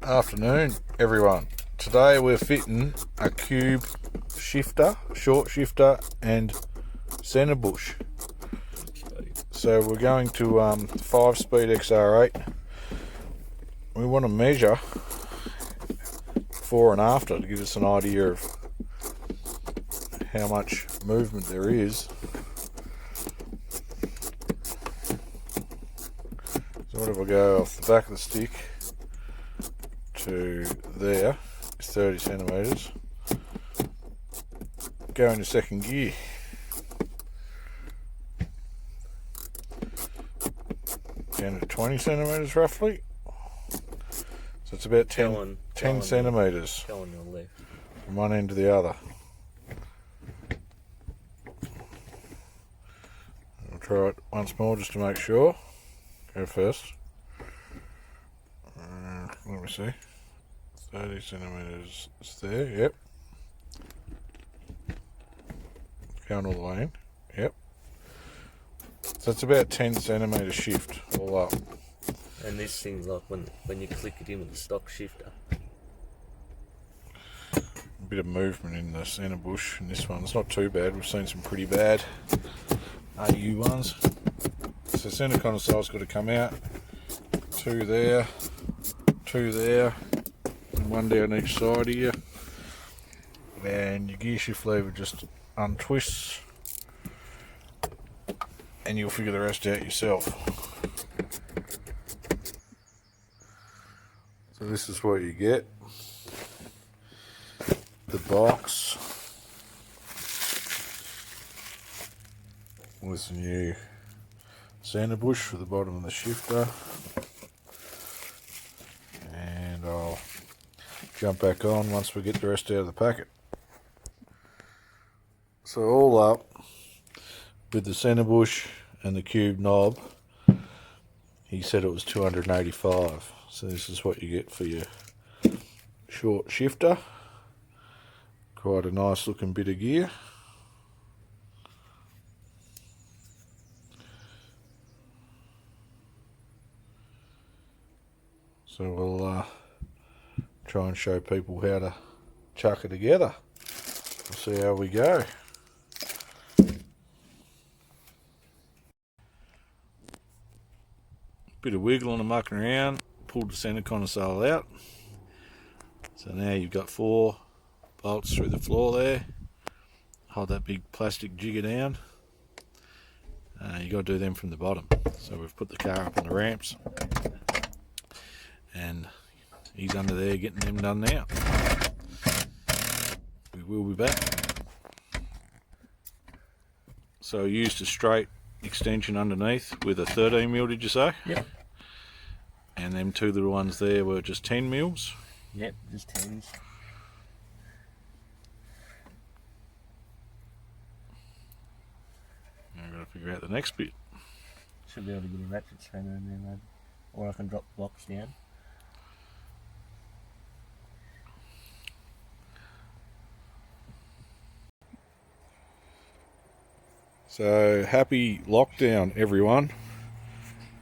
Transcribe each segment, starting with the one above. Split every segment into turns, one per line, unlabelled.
Afternoon, everyone. Today we're fitting a cube shifter, short shifter, and centre bush. So we're going to 5-speed XR8. We want to measure before and after to give us an idea of how much movement there is. So what if I go off the back of the stick to there, is 30 centimetres. Go into second gear. Down to 20 centimetres roughly. So it's about 10 centimetres from one end to the other. I'll try it once more just to make sure. Go first. Let me see. 30 centimetres is there, yep. Going all the way in, yep. So it's about 10 centimetre shift all up.
And this thing's like when you click it in with the stock shifter.
A bit of movement in the centre bush in this one. It's not too bad. We've seen some pretty bad AU ones. So centre console's got to come out. Two there, and one down each side here. And your gear shift lever just untwists, and you'll figure the rest out yourself. So this is what you get. The box with the new centre bush for the bottom of the shifter. And I'll jump back on once we get the rest out of the packet. So all up, with the centre bush and the cube knob, he said it was 285. So this is what you get for your short shifter. Quite a nice looking bit of gear. So we'll try and show people how to chuck it together. We'll see how we go. Bit of wiggling and mucking around, pulled the centre console out. So now you've got 4 bolts through the floor there. Hold that big plastic jigger down. You got to do them from the bottom. So we've put the car up on the ramps, and he's under there getting them done now. We will be back. So I used a straight extension underneath with a 13mm, did you say?
Yep.
And them 2 little ones there were just 10mm?
Yep, just 10s.
Now I've got to figure out the next bit.
Should be able to get a ratchet spanner in there, maybe. Or I can drop the box down.
So happy lockdown, everyone.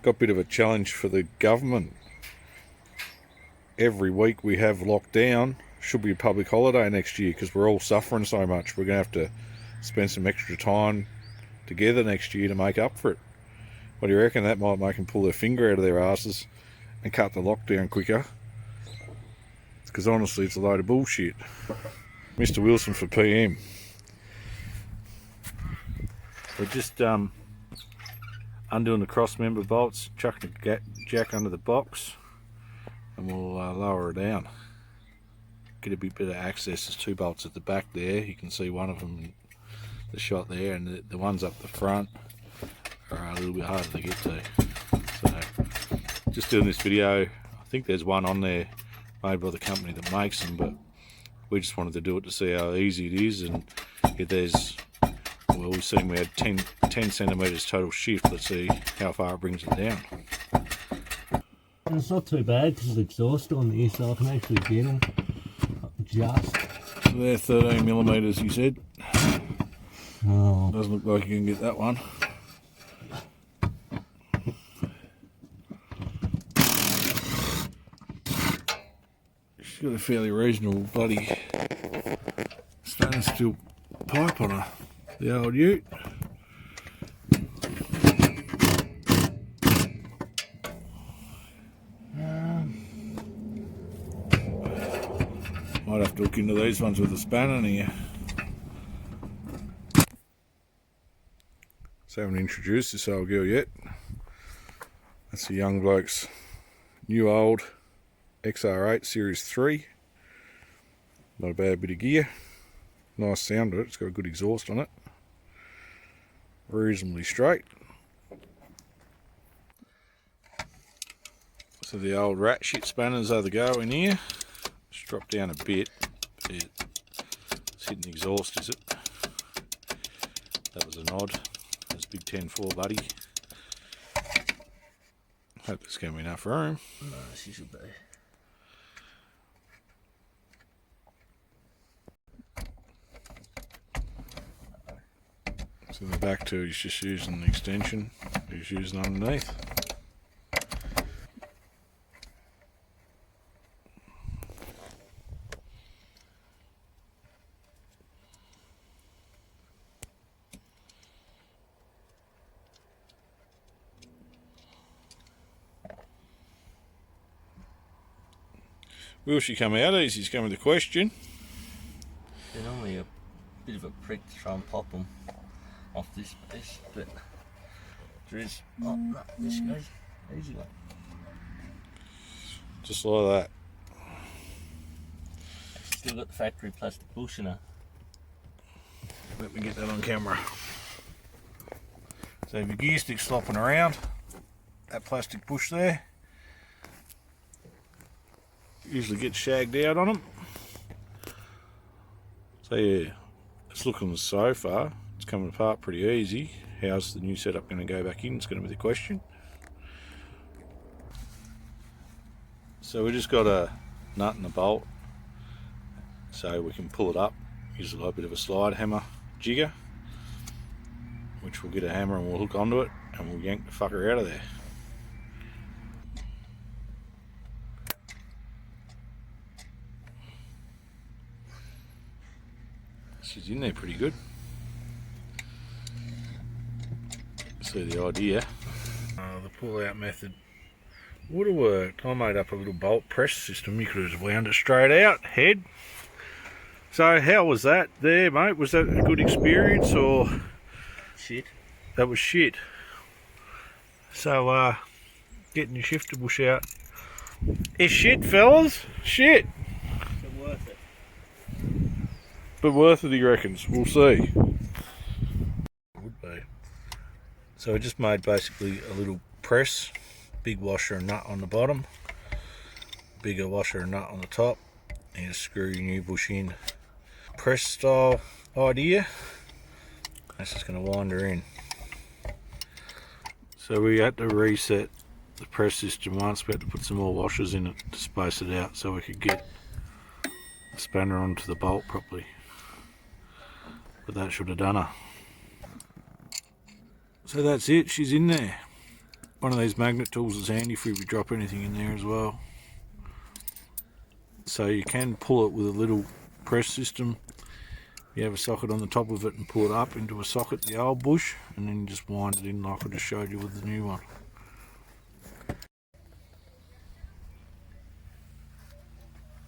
Got a bit of a challenge for the government. Every week we have lockdown. Should be a public holiday next year because we're all suffering so much. We're going to have to spend some extra time together next year to make up for it. What do you reckon? That might make them pull their finger out of their asses and cut the lockdown quicker. Because honestly, it's a load of bullshit. Mr. Wilson for PM. We're just undoing the cross member bolts, chucking the jack under the box, and we'll lower her down. Get a bit better access. There's 2 bolts at the back there. You can see one of them in the shot there, and the ones up the front are a little bit harder to get to. So just doing this video. I think there's one on there made by the company that makes them, but we just wanted to do it to see how easy it is. And if there's, well, we've seen we had 10 centimetres total shift. Let's see how far it brings it down.
And it's not too bad because the exhaust on there, so I can actually get them just.
So they're 13mm, you said.
Oh.
Doesn't look like you can get that one. She's got a fairly reasonable bloody stainless steel pipe on her, the old ute. Might have to look into these ones with a spanner in here. So I haven't introduced this old girl yet. That's the young bloke's new old XR8 Series 3. Not a bad bit of gear. Nice sound to it. It's got a good exhaust on it. Reasonably straight. So the old rat shit spanners are the go in here. Just drop down a bit. It's hitting the exhaust, is it? That was a nod. That's big 10-4, buddy. Hope there's going to be enough room.
No, she should be.
So the back two is just using the extension. He's using underneath. Will she come out easy? Is coming the question.
They're normally a bit of a prick to try and pop them off this piece, but there is. Oh no, there she goes. Easy one.
Just like that.
Still got the factory plastic bush in her.
Let me get that on camera. So if your gear stick's flopping around, that plastic bush there usually gets shagged out on them. So yeah, it's looking so far, it's coming apart pretty easy. How's the new setup going to go back in? It's going to be the question. So we just got a nut and a bolt so we can pull it up. Use a little bit of a slide hammer jigger, which we'll get a hammer and we'll hook onto it and we'll yank the fucker out of there. She's in there pretty good. See the idea. The pull out method would have worked. I made up a little bolt press system. You could have wound it straight out, head. So how was that there, mate? Was that a good experience or?
Shit.
That was shit. So getting your shifter bush out is shit, fellas. Shit.
It's worth it.
But worth it, he reckons. We'll see. Would be. So I just made basically a little press, big washer and nut on the bottom, bigger washer and nut on the top, and screw your new bush in. Press style idea. That's just going to wind her in. So we had to reset the press system once. We had to put some more washers in it to space it out so we could get the spanner onto the bolt properly. But that should have done her. So that's it, she's in there. One of these magnet tools is handy for if you drop anything in there as well. So you can pull it with a little press system. You have a socket on the top of it and pull it up into a socket, the old bush, and then you just wind it in like I just showed you with the new one.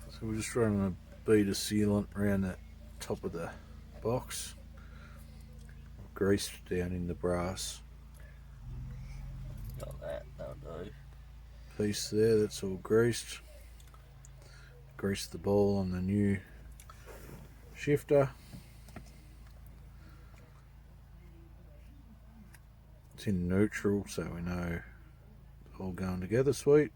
So we're just running a bead of sealant around the top of the box, greased down in the brass
Got that, that'll do.
piece there, that's all greased. Grease the ball on the new shifter. It's in neutral so we know it's all going together sweet.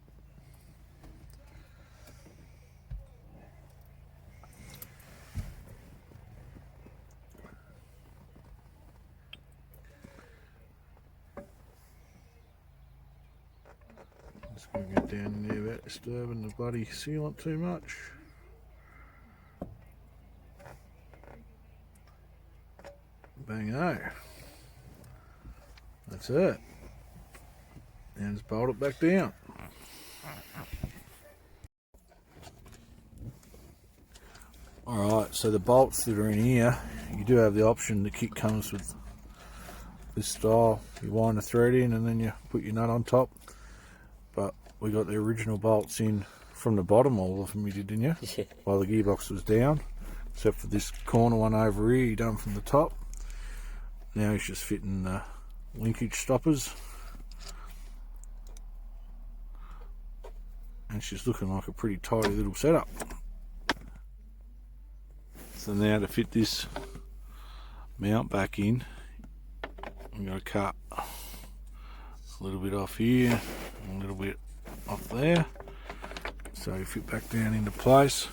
Just going to get down in there without disturbing the bloody sealant too much. Bang-o. That's it. And just bolt it back down. Alright, so the bolts that are in here, you do have the option. The kit comes with this style. You wind the thread in and then you put your nut on top. But we got the original bolts in from the bottom, all of them you did, didn't you?
Yeah.
While the gearbox was down. Except for this corner one over here, you done from the top. Now he's just fitting the linkage stoppers. And she's looking like a pretty tidy little setup. So now to fit this mount back in, I'm going to cut a little bit off here, and a little bit off there, so you fit back down into place.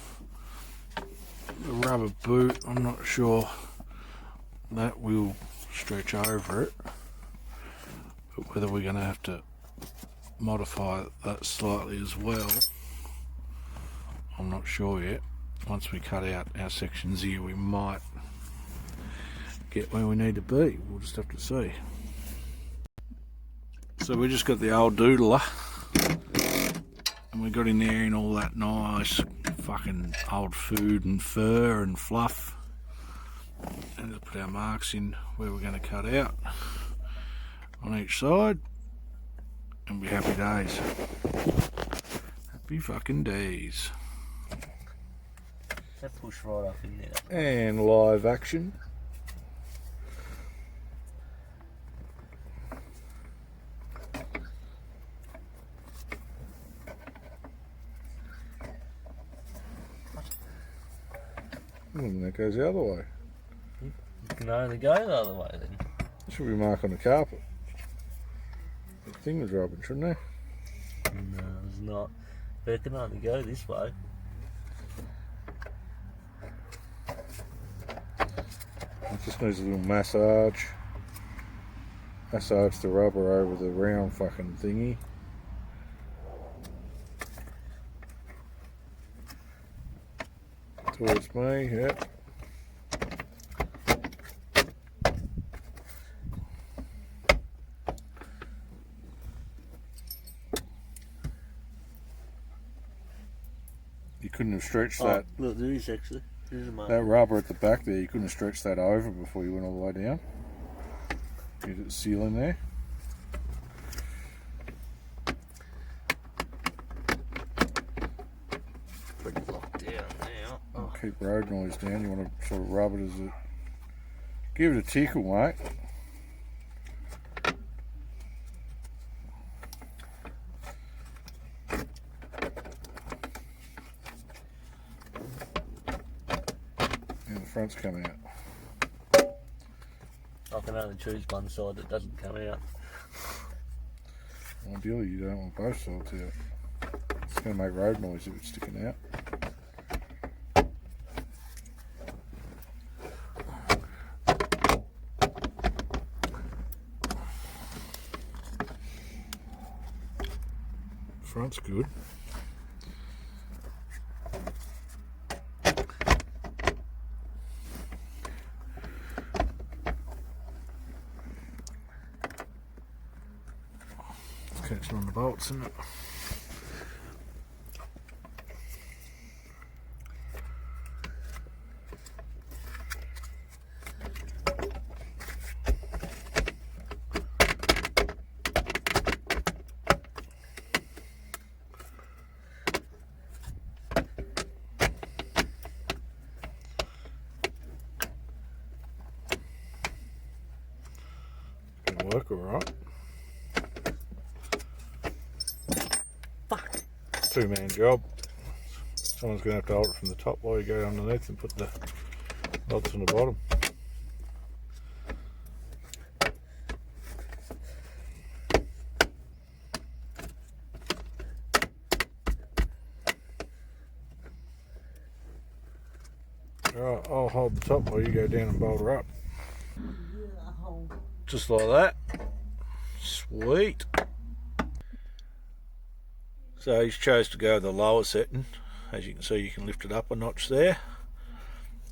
The rubber boot, I'm not sure that will stretch over it, but whether we're going to have to modify that slightly as well, I'm not sure yet. Once we cut out our sections here, we might get where we need to be. We'll just have to see. So we just got the old doodler, and we got in there in all that nice fucking old food and fur and fluff, and just put our marks in where we're going to cut out on each side, and be happy days. Happy fucking days.
That push right up in there.
And live action. That goes the other way.
You can only go the other way then.
Should we mark on the carpet? The thing was rubbing, shouldn't they?
No, it's not. But it can only go this way.
It just needs a little massage. Massage the rubber over the round fucking thingy. Towards me, yep. You couldn't have stretched that.
Look, there is actually.
That rubber at the back there, you couldn't have stretched that over before you went all the way down. Get it sealing there.
Down now. Oh.
Keep road noise down. You want to sort of rub it as it. Give it a tickle, mate. Front's coming out.
I can only choose one side that doesn't come out.
Ideally, you don't want both sides out. It's going to make road noise if it's sticking out. Front's good. Catching on the bolts, isn't it? Gonna work alright. Two-man job. Someone's going to have to hold it from the top while you go underneath and put the rods on the bottom. Alright, I'll hold the top while you go down and bolt her up. Just like that. Sweet. So he's chose to go the lower setting. As you can see, you can lift it up a notch there.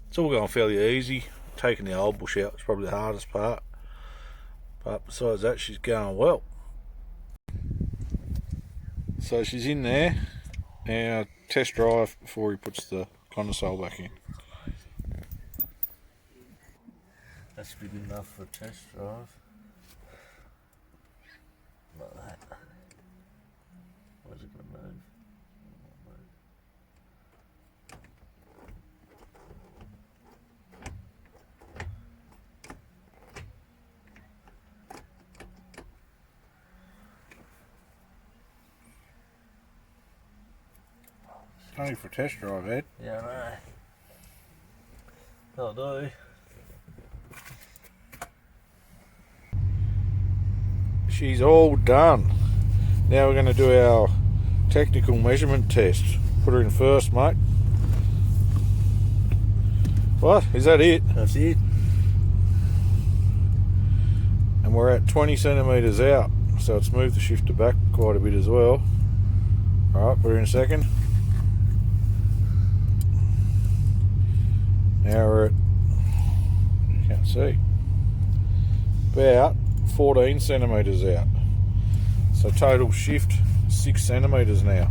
It's all going fairly easy. Taking the old bush out is probably the hardest part. But besides that, she's going well. So she's in there. Now test drive before he puts the condensole back in.
That's big enough for a test drive. Like that. Where's it going to move?
Only for test drive, Ed.
Yeah, I know. That'll do.
She's all done. Now we're going to do our technical measurement test. Put her in first, mate. What? Is that it?
That's it.
And we're at 20 centimetres out, so it's moved the shifter back quite a bit as well. Alright, put her in second. Now we're at, you can't see, about 14 centimetres out. So total shift 6 centimetres now.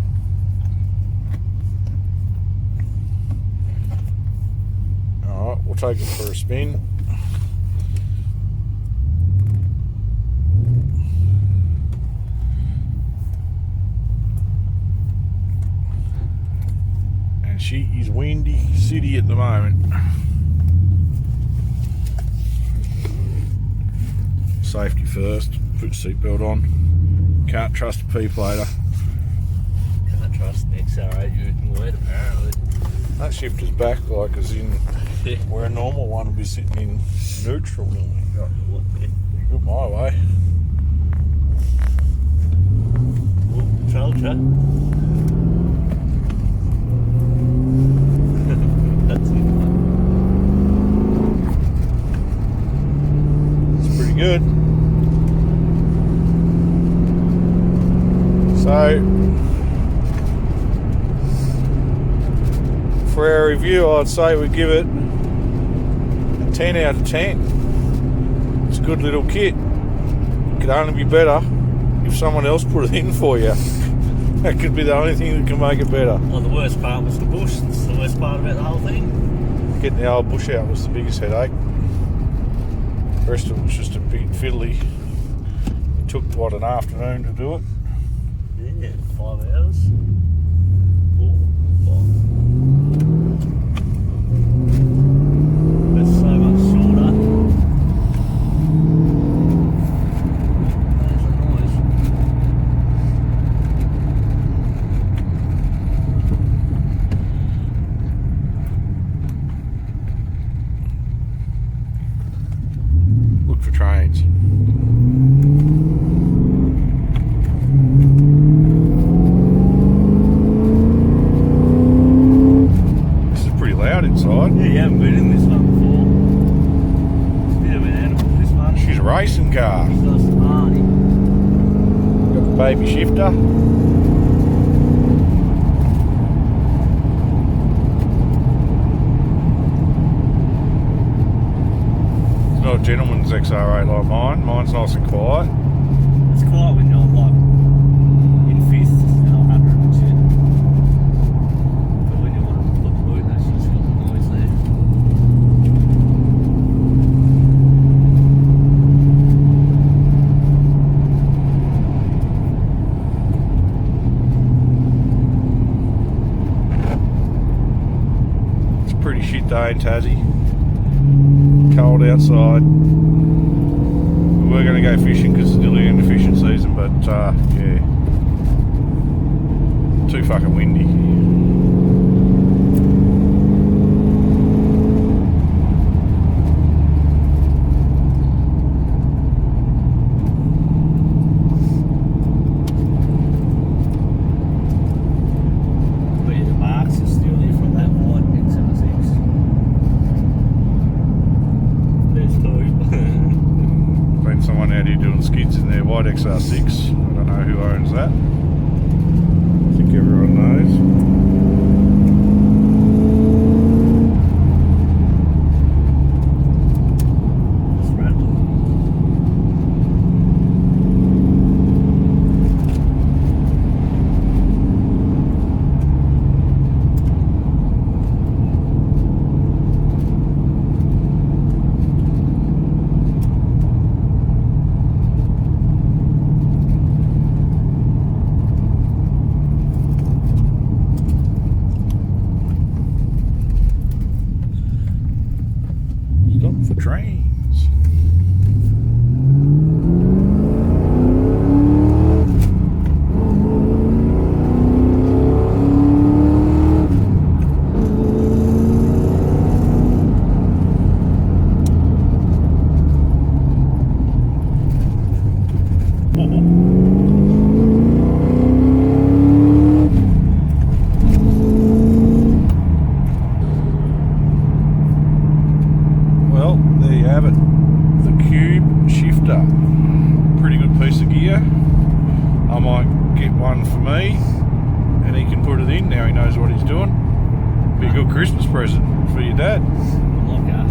Alright, we'll take it for a spin. And she is Windy City at the moment. Safety first, put seatbelt on. Can't trust a P-plater.
Can't trust an XR8 you can wet apparently.
That shifter's back, like as in where a normal one would be sitting in neutral. Good my way.
Told ya. That's it.
It's pretty good. So, for our review, I'd say we give it a 10 out of 10. It's a good little kit. Could only be better if someone else put it in for you. That could be the only thing that can make it better.
Well, the worst part was the bush. That's the worst part about the whole thing.
Getting the old bush out was the biggest headache. The rest of it was just a bit fiddly. It took, what, an afternoon to do it?
Yeah, 5 hours. 4, 5. That's so much shorter. There's a noise.
Look for trains. Inside.
Yeah, you haven't been in this one before. It's a bit of an animal, this one.
She's a racing car.
She's got some money.
Got the baby shifter. It's not a gentleman's XR8 like mine. Mine's nice and quiet.
It's quiet when you're like in fifth, you know, 100 and shit. But when you want to put the boot, that's just got the noise there.
It's a pretty shit day in Tassie. Cold outside. We were going to go fishing because it's nearly end of fishing season, but yeah, too fucking windy.
But yeah, the marks are still there from that white XR6. There's 2.
Been someone out here doing skids in their white XR6. I don't know who owns that. I think everyone knows.
It's rattling.
now he knows what he's doing. Be a good Christmas present for your dad.
Okay.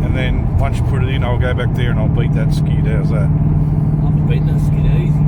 And then once you put it in, I'll go back there and I'll beat that skid. How's that?
I'll beat that skid easy.